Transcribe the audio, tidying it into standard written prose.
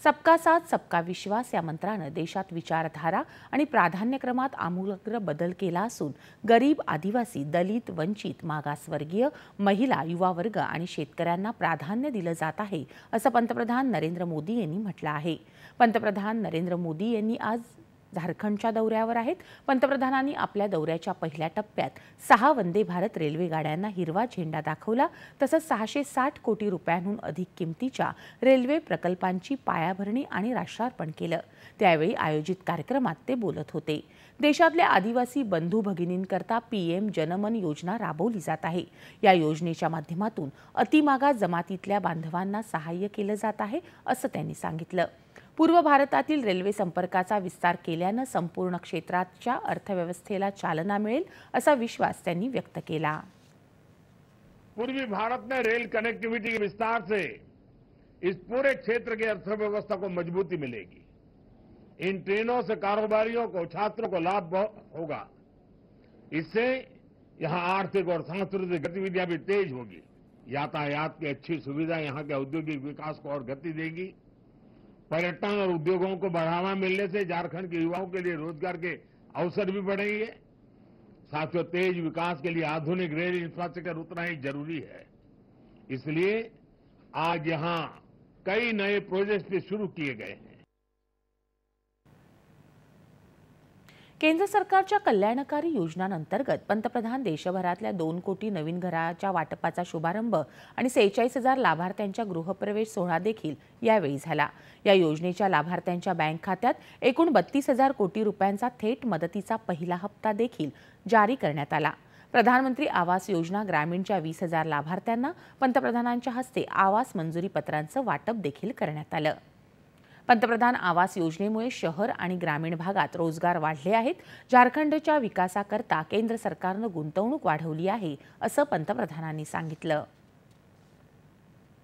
सबका साथ सबका विश्वास या मंत्रानं देशात विचारधारा आणि प्राधान्यक्रमात आमूलाग्र बदल केला असून गरीब, आदिवासी, दलित, वंचित, मागासवर्गीय, महिला, युवा वर्ग आणि शेतकऱ्यांना प्राधान्य दिलं जात आहे असं पंतप्रधान नरेंद्र मोदी यांनी म्हटलं आहे। पंतप्रधान नरेंद्र मोदी यांनी आज झारखंडच्या दौऱ्यावर आहेत। पंतप्रधानांनी आपल्या दौऱ्याच्या पहिल्या टप्प्यात 6 वंदे भारत रेल्वे गाड्यांना हिरवा झेंडा दाखवला, तसंच 660 कोटी रुपयांहून अधिक किमतीच्या रेल्वे प्रकल्पांची पायाभरणी आणि राष्ट्रार्पण केलं। त्यावेळी आयोजित कार्यक्रमात ते बोलत होते। देशातल्या आदिवासी बंधू भगिनींकरता पीएम जनमन योजना राबवली जात आहे। या योजनेच्या माध्यमातून अतिमागास जमातीतल्या बांधवांना सहाय्य केलं जात आहे असं त्यांनी सांगितलं। पूर्व भारतातील रेल्वे संपर्काचा विस्तार केल्यानं संपूर्ण क्षेत्राच्या अर्थव्यवस्थेला चालना मिळेल असा विश्वास त्यांनी व्यक्त केला। पूर्वी भारत में रेल कनेक्टिविटी के विस्तार से इस पूरे क्षेत्र की अर्थव्यवस्था को मजबूती मिलेगी। इन ट्रेनों से कारोबारियों को, छात्रों को लाभ होगा। इससे यहां आर्थिक और सांस्कृतिक गतिविधियां भी तेज होगी। यातायात की अच्छी सुविधा यहां के औद्योगिक विकास को और गति देगी। पर्यटन और उद्योगों को बढ़ावा मिलने से झारखंड के युवाओं के लिए रोजगार के अवसर भी बढ़ेंगे। साथियों, तेज विकास के लिए आधुनिक रेल इंफ्रास्ट्रक्चर उतना ही जरूरी है। इसलिए आज यहां कई नए प्रोजेक्ट्स भी शुरू किए गए हैं। केंद्र सरकारच्या कल्याणकारी योजनांअंतर्गत पंतप्रधान देशभरातल्या 2 कोटी नवीन घराच्या वाटपाचा शुभारंभ आणि 46,000 लाभार्थ्यांच्या गृहप्रवेश सोहळा देखील यावेळी झाला। या योजनेच्या लाभार्थ्यांच्या बँक खात्यात एकूण 32,000 कोटी रुपयांचा थेट मदतीचा पहिला हप्ता देखील जारी करण्यात आला। प्रधानमंत्री आवास योजना ग्रामीणच्या 20,000 लाभार्थ्यांना पंतप्रधानांच्या हस्ते आवास मंजुरी पत्रांचं वाटप देखील करण्यात आलं। पंतप्रधान आवास योजनेमुळे शहर आणि ग्रामीण भागात रोजगार वाढले आहेत। झारखंडच्या विकासाकरता केंद्र सरकारनं गुंतवणूक वाढवली आहे असं पंतप्रधानांनी सांगितलं।